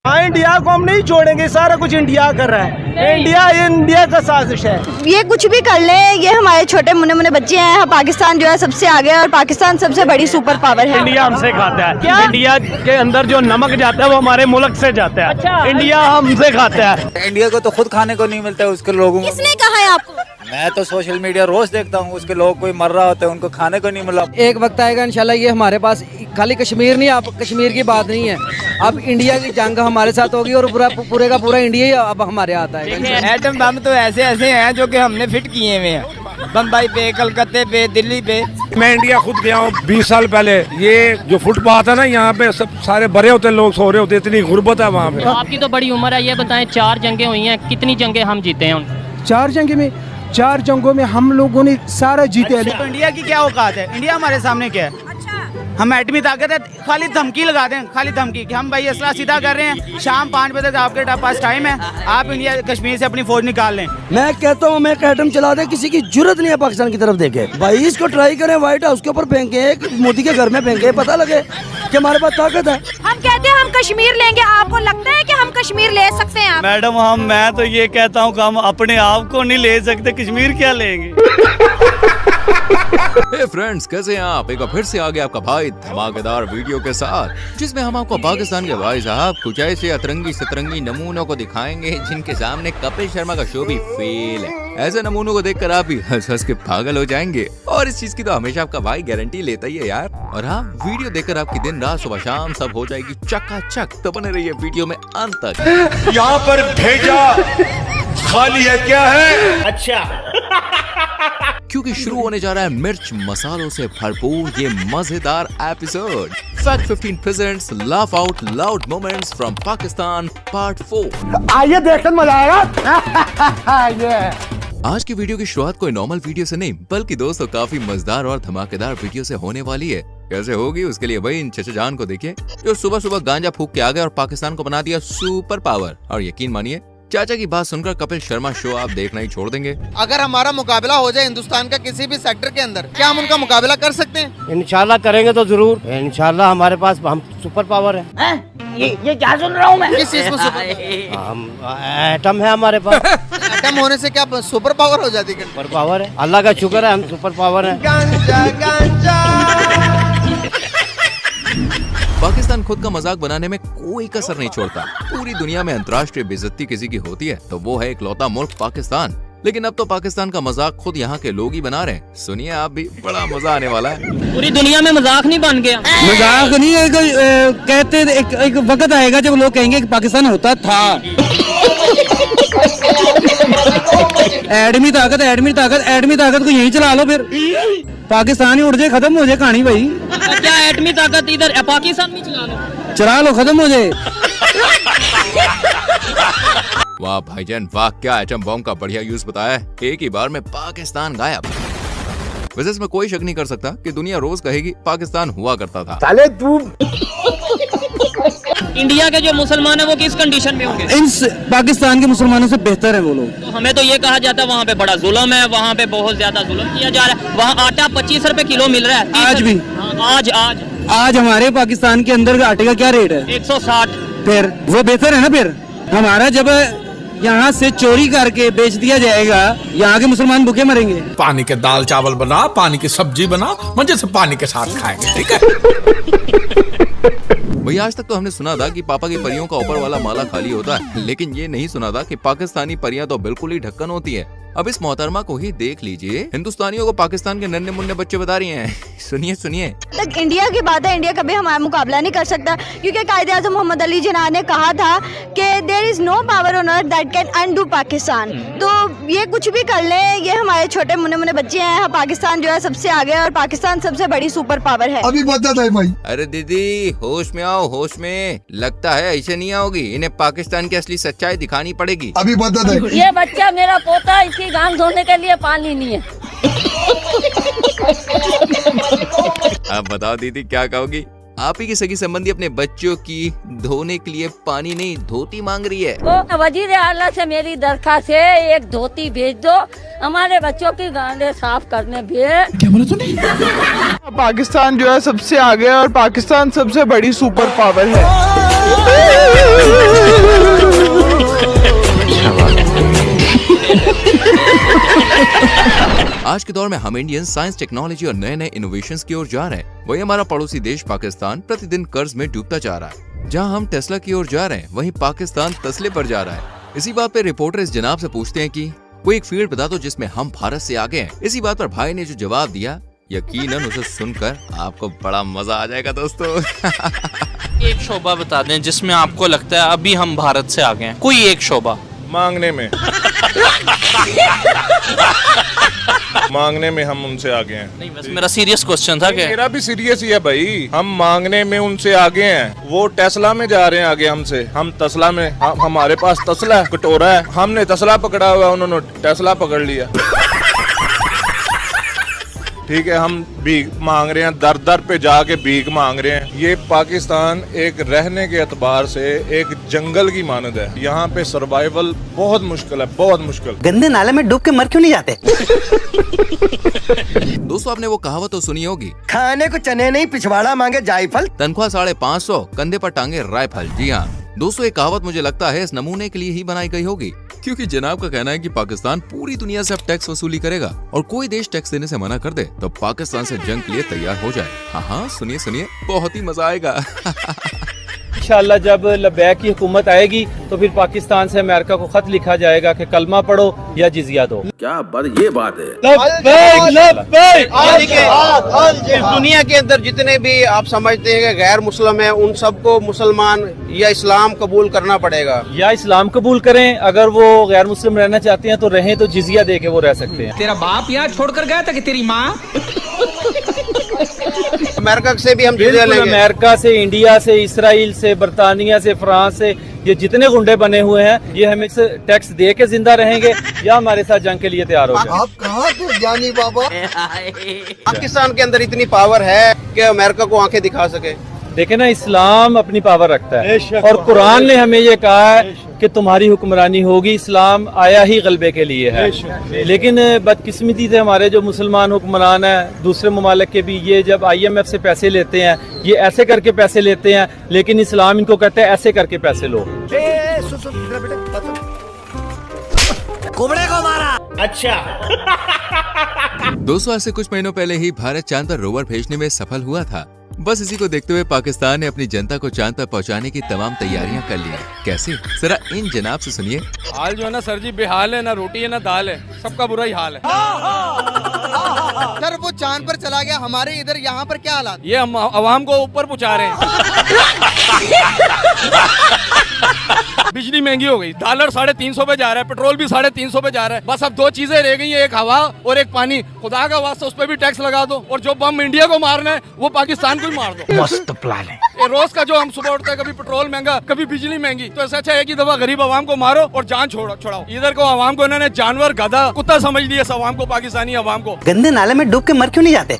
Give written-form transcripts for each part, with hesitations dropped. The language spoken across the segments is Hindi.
इंडिया को हम नहीं छोड़ेंगे, सारा कुछ इंडिया कर रहा है। इंडिया का साजिश है। ये कुछ भी कर ले, ये हमारे छोटे मुन्ने मुन्ने बच्चे हैं। पाकिस्तान जो है सबसे आगे है और पाकिस्तान सबसे बड़ी सुपर पावर है। इंडिया हमसे खाता है। क्या? इंडिया के अंदर जो नमक जाता है वो हमारे मुल्क से जाता है। अच्छा, इंडिया हमसे खाता है। इंडिया को तो खुद खाने को नहीं मिलता है उसके लोगों को। किसने कहा है आपको? मैं तो सोशल मीडिया रोज देखता हूँ, उसके लोग कोई मर रहा होता है, उनको खाने को नहीं मिला। एक वक्त आएगा इंशाल्लाह, ये हमारे पास खाली कश्मीर नहीं, अब कश्मीर की बात नहीं है, अब इंडिया की जंग हमारे साथ होगी और पूरे का पूरा इंडिया ही अब हमारे आता है। एटम बम तो ऐसे ऐसे हैं जो कि हमने फिट किए हुए हैं, बम्बई पे, कलकत्ते पे, दिल्ली पे। मैं इंडिया खुद गया हूँ 20 साल पहले। ये जो फुटपाथ है ना, यहाँ पे सब सारे भरे होते लोग सो रहे होते, इतनी गुर्बत है वहाँ पे। आपकी तो बड़ी उम्र है, ये बताएं 4 जंगें हुई हैं, कितनी जंगें हम जीते हैं? 4 जंगों में हम लोगों ने सारा जीते हैं। तो इंडिया की क्या औकात है? इंडिया हमारे सामने क्या है? हम एटमी ताकत है, खाली धमकी लगा दें, खाली धमकी कि हम भाई असला सीधा कर रहे हैं, शाम 5 बजे तक आपके पास टाइम है, आप इंडिया कश्मीर से अपनी फौज निकाल लें। मैं कहता हूँ मैं एटम चला दे, किसी की जरूरत नहीं है पाकिस्तान की तरफ देखे। भाई इसको ट्राई करें, व्हाइट हाउस के ऊपर फेंके, मोदी के घर में फेंके, पता लगे कि हमारे पास ताकत है। हम कहते हैं हम कश्मीर लेंगे, आपको लगता है कि हम कश्मीर ले सकते हैं? मैडम मैं तो ये कहता हूँ कि हम अपने आप को नहीं ले सकते, कश्मीर क्या लेंगे। हे फ्रेंड्स, कैसे हैं आप? एक बार फिर से आ गया आपका भाई धमाकेदार वीडियो के साथ, जिसमें हम आपको पाकिस्तान के भाई साहब कुछ ऐसे अतरंगी सतरंगी नमूनों को दिखाएंगे जिनके सामने कपिल शर्मा का शो भी फेल है। ऐसे नमूनों को देखकर आप भी हंस हंस के पागल हो जाएंगे, और इस चीज की तो हमेशा आपका भाई गारंटी लेता ही है यार। और हाँ, वीडियो देखकर आपकी दिन रात सुबह शाम सब हो जाएगी चकाचक, तो बने रहिए वीडियो में अंत तक। यहाँ पर भेजा खाली है क्या है? अच्छा क्योंकि शुरू होने जा रहा है मिर्च मसालों से भरपूर ये मजेदार episode. Fact 15 presents laugh out loud moments from Pakistan part 4। आइए देखकर मजा आएगा। आज की वीडियो की शुरुआत कोई नॉर्मल वीडियो से नहीं, बल्कि दोस्तों काफी मजेदार और धमाकेदार वीडियो से होने वाली है। कैसे होगी उसके लिए भाई इन चचा जान को देखिए, जो सुबह सुबह गांजा फूक के आ गए और पाकिस्तान को बना दिया सुपर पावर। और यकीन मानिए, चाचा की बात सुनकर कपिल शर्मा शो आप देखना ही छोड़ देंगे। अगर हमारा मुकाबला हो जाए हिंदुस्तान का किसी भी सेक्टर के अंदर, क्या हम उनका मुकाबला कर सकते हैं? इंशाल्लाह करेंगे तो जरूर। इंशाल्लाह हमारे पास हम सुपर पावर है। ये क्या सुन रहा हूँ मैं? किस चीज को सुपर? हम एटम है हमारे पास। एटम होने से क्या सुपर पावर हो जाती है? सुपर पावर है, अल्लाह का शुक्र है हम सुपर पावर है। पाकिस्तान खुद का मजाक बनाने में कोई कसर नहीं छोड़ता। पूरी दुनिया में अंतर्राष्ट्रीय बेइज्जती किसी की होती है तो वो है इकलौता मुल्क पाकिस्तान। लेकिन अब तो पाकिस्तान का मजाक खुद यहाँ के लोग ही बना रहे हैं। सुनिए आप भी, बड़ा मजा आने वाला है। पूरी दुनिया में मजाक नहीं बन गया। मजाक नहीं है, कहते एक वक्त आएगा जब लोग कहेंगे कि पाकिस्तान होता था। एडमी ताकत को यहीं चला लो, फिर पाकिस्तान ही उड़ जाए, खत्म हो जाए कहानी भाई। क्या एटमी ताकत इधर पाकिस्तान में चला लो, खत्म हो जाए। वाह भाईजान वाह, क्या एटम बॉम्ब का बढ़िया यूज बताया है। एक ही बार में पाकिस्तान गायब। वैसे इसमें कोई शक नहीं कर सकता कि दुनिया रोज कहेगी पाकिस्तान हुआ करता था। साले तू इंडिया के जो मुसलमान है वो किस कंडीशन में होंगे? इन पाकिस्तान के मुसलमानों से बेहतर है वो लोग। तो हमें तो ये कहा जाता है वहाँ पे बड़ा जुल्म है, वहाँ पे बहुत ज्यादा जुल्म किया जा रहा है। वहाँ आटा 25 रुपए किलो मिल रहा है आज भी। आज हमारे पाकिस्तान के अंदर आटे का क्या रेट है? 160। फिर वो बेहतर है ना। फिर हमारा जब यहाँ से चोरी करके बेच दिया जाएगा, यहाँ के मुसलमान भूखे मरेंगे। पानी के दाल चावल बना, पानी की सब्जी बना, मजे से पानी के साथ खाएंगे, ठीक है? भैया आज तक तो हमने सुना था कि पापा की परियों का ऊपर वाला माला खाली होता है, लेकिन ये नहीं सुना था कि पाकिस्तानी परियां तो बिल्कुल ही ढक्कन होती है। अब इस मोहतरमा को ही देख लीजिए, हिंदुस्तानियों को पाकिस्तान के नन्हे मुन्ने बच्चे बता रही हैं। सुनिए सुनिए। तक इंडिया की बात है, इंडिया कभी हमारा मुकाबला नहीं कर सकता, क्योंकि कायदे-ए-आज़म मोहम्मद अली जिन्ना ने कहा था कि there is no power on earth that can undo Pakistan. तो ये कुछ भी कर ले, ये हमारे छोटे मुन्ने मुन्ने बच्चे हैं। पाकिस्तान जो है सबसे आगे है और पाकिस्तान सबसे बड़ी सुपर पावर है। अभी बता दे भाई। अरे दीदी होश में आओ, होश में। लगता है ऐसे नहीं आओगी, इन्हें पाकिस्तान की असली सच्चाई दिखानी पड़ेगी। अभी बता दे। ये बच्चा मेरा पोता, इसकी गांव धोने के लिए पानी नहीं है। अब बताओ दीदी क्या कहोगी? आप ही की सगी संबंधी अपने बच्चों की धोने के लिए पानी नहीं धोती मांग रही है। तो वजीर आला से मेरी दरखास्त है, एक धोती भेज दो, हमारे बच्चों की गांडें साफ करने भेज। क्या बोला तूने? पाकिस्तान जो है सबसे आगे और पाकिस्तान सबसे बड़ी सुपर पावर है। दौर में हम इंडियन साइंस, टेक्नोलॉजी और नए नए इनोवेशंस की ओर जा रहे हैं, वही हमारा पड़ोसी देश पाकिस्तान प्रतिदिन कर्ज में डूबता जा रहा है। जहां हम टेस्ला की ओर जा रहे हैं, वहीं पाकिस्तान तस्ले पर जा रहा है। इसी बात पे रिपोर्टर इस जनाब से पूछते हैं कि कोई एक फील्ड बता दो जिसमें हम भारत से आगे हैं। इसी बात पर भाई ने जो जवाब दिया, यकीनन उसे सुनकर आपको बड़ा मजा आ जाएगा दोस्तों। एक शोबा बता दें जिसमें आपको लगता है अभी हम भारत से आगे हैं, कोई एक शोबा। मांगने में मांगने में हम उनसे आगे हैं। नहीं, बस मेरा सीरियस क्वेश्चन था कि मेरा भी सीरियस ही है भाई, हम मांगने में उनसे आगे हैं। वो टेस्ला में जा रहे हैं आगे हमसे, हम तस्ला में। हमारे पास तस्ला है, कटोरा है, हमने तस्ला पकड़ा हुआ है, उन्होंने टेस्ला पकड़ लिया। ठीक है, हम भीख मांग रहे हैं, दर दर पे जाके भीख मांग रहे हैं। ये पाकिस्तान एक रहने के एतबार से एक जंगल की मानद है। यहाँ पे सर्वाइवल बहुत मुश्किल है, बहुत मुश्किल। गंदे नाले में डूब के मर क्यों नहीं जाते? दोस्तों, आपने वो कहावत तो सुनी होगी, खाने को चने नहीं पिछवाड़ा मांगे जायफल। तनख्वाह 550, कंधे पर टांगे राइफल। जी हाँ दोस्तों, ये कहावत मुझे लगता है इस नमूने के लिए ही बनाई गई होगी, क्योंकि जनाब का कहना है कि पाकिस्तान पूरी दुनिया से अब टैक्स वसूली करेगा और कोई देश टैक्स देने से मना कर दे तो पाकिस्तान से जंग के लिए तैयार हो जाए। हाँ, सुनिए सुनिए, बहुत ही मजा आएगा। इंशाल्लाह जब लबैक की हुकूमत आएगी तो फिर पाकिस्तान से अमेरिका को खत लिखा जाएगा कि कलमा पढ़ो या जिजिया दो। क्या बात, ये बात है। इस दुनिया के अंदर जितने भी आप समझते हैं कि गैर मुस्लिम है, उन सबको मुसलमान या इस्लाम कबूल करना पड़ेगा। या इस्लाम कबूल करें, अगर वो गैर मुस्लिम रहना चाहते हैं तो रहें, तो जिजिया दे के वो रह सकते हैं। तेरा बाप यहाँ छोड़कर गया था कि तेरी माँ? अमेरिका से भी हम अमेरिका से, इंडिया से, इसराइल से, बरतानिया से, फ्रांस से, ये जितने गुंडे बने हुए हैं, ये हमें टैक्स दे के जिंदा रहेंगे या हमारे साथ जंग के लिए तैयार हो जाए। आप कहाँ थे ज्ञानी बाबा? पाकिस्तान के अंदर इतनी पावर है कि अमेरिका को आंखें दिखा सके। देखे ना, इस्लाम अपनी पावर रखता है और कुरान ने हमें ये कहा है कि तुम्हारी हुक्मरानी होगी। इस्लाम आया ही गलबे के लिए है, लेकिन बदकिस्मती से हमारे जो मुसलमान हुक्मरान हैं दूसरे ममालिक के भी, ये जब IMF से पैसे लेते हैं, ये ऐसे करके पैसे लेते हैं, लेकिन इस्लाम इनको कहता है ऐसे करके पैसे लो। कुबड़े को मारा। अच्छा। दोस्तों, ऐसे कुछ महीनों पहले ही भारत चांद पर रोवर भेजने में सफल हुआ था। बस इसी को देखते हुए पाकिस्तान ने अपनी जनता को चांद पर पहुंचाने की तमाम तैयारियां कर ली हैं। कैसे, जरा इन जनाब से सुनिए। हाल जो है ना सर जी, बेहाल है, ना रोटी है ना दाल है, सबका बुरा ही हाल है। सर वो चांद पर चला गया, हमारे इधर यहाँ पर क्या हालात? ये हम अवाम को ऊपर पहुंचा रहे हैं। बिजली महंगी हो गई, डॉलर 350 पे जा रहा है, पेट्रोल भी 350 पे जा रहा है। बस अब दो चीजें रह गई हैं, एक हवा और एक पानी। खुदा का वास्ता उस पर भी टैक्स लगा दो, और जो बम इंडिया को मारना है वो पाकिस्तान को ही मार दो। मस्त प्लान है। ये रोज का जो हम सुबह उठते हैं, कभी पेट्रोल महंगा, कभी बिजली महंगी, तो ऐसा अच्छा है कि दफा गरीब आवाम को मारो और जान छुड़ाओ। इधर को आवाम को इन्होंने जानवर, गधा, कुत्ता समझ लिया, आवाम को, पाकिस्तानी आवाम को। गंदे नाले में डूब के मर क्यों नहीं जाते?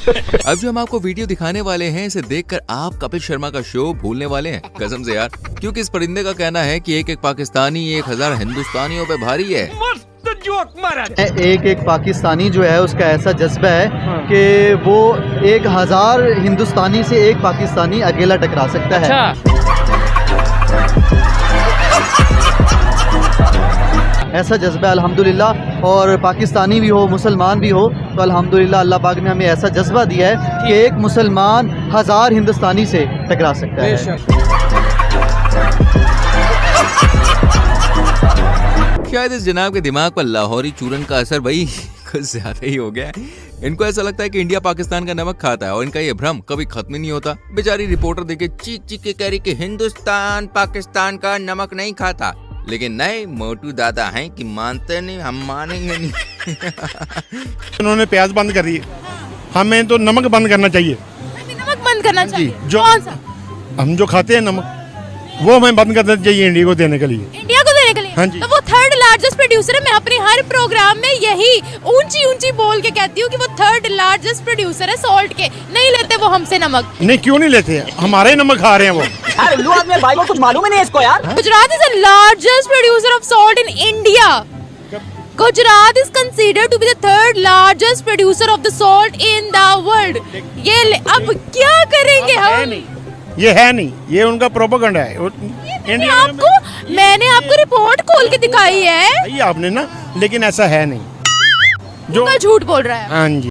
अब जो हम आपको वीडियो दिखाने वाले हैं, इसे देखकर आप कपिल शर्मा का शो भूलने वाले हैं, कसम से यार, क्योंकि इस परिंदे का कहना है कि एक एक पाकिस्तानी 1000 हिंदुस्तानियों पे भारी है। एक एक पाकिस्तानी जो है उसका ऐसा जज्बा है कि वो 1000 हिंदुस्तानी से एक पाकिस्तानी अकेला टकरा सकता है। ऐसा जज्बा अल्हम्दुलिल्लाह, और पाकिस्तानी भी हो, मुसलमान भी हो, तो अल्हम्दुलिल्लाह अल्लाह पाक ने हमें ऐसा जज्बा दिया है कि एक मुसलमान 1000 हिंदुस्तानी से टकरा सकता है। शायद इस जनाब के दिमाग पर लाहौरी चूरन का असर भाई कुछ ज्यादा ही हो गया है। इनको ऐसा लगता है कि इंडिया पाकिस्तान का नमक खाता है और इनका ये भ्रम कभी खत्म ही नहीं होता। बेचारी रिपोर्टर देखे चीख चीख के कह रही कि हिंदुस्तान पाकिस्तान का नमक नहीं खाता, लेकिन नहीं, मोटू दादा हैं कि मानते नहीं, हम मानेंगे नहीं। उन्होंने प्याज बंद कर दी, हमें तो नमक बंद करना चाहिए। नमक बंद करना चाहिए, जो हम जो खाते हैं नमक, वो हमें बंद कर देना चाहिए इंडिया को देने के लिए। इंडिया को देने के लिए? हाँ जी। तो वो 3rd लार्जेस्ट प्रोड्यूसर है। मैं अपने हर प्रोग्राम में यही ऊंची ऊंची बोल के कहती हूँ कि वो 3rd लार्जेस्ट प्रोड्यूसर है सॉल्ट के। नहीं लेते वो हमसे नमक? नहीं, क्यों नहीं लेते? हमारे नमक खा रहे हैं वो। भाई को कुछ मालूम ही नहीं इसको यार। Gujarat is the largest producer of salt in India. Gujarat is considered to be the 3rd largest producer of the salt in the world. ये अब क्या करेंगे हम? ये है नहीं, ये उनका प्रोपेगेंडा है। मैंने आपको रिपोर्ट खोल के दिखाई है। आपने ना, लेकिन ऐसा है नहीं। जो झूठ बोल रहा है। हाँ जी।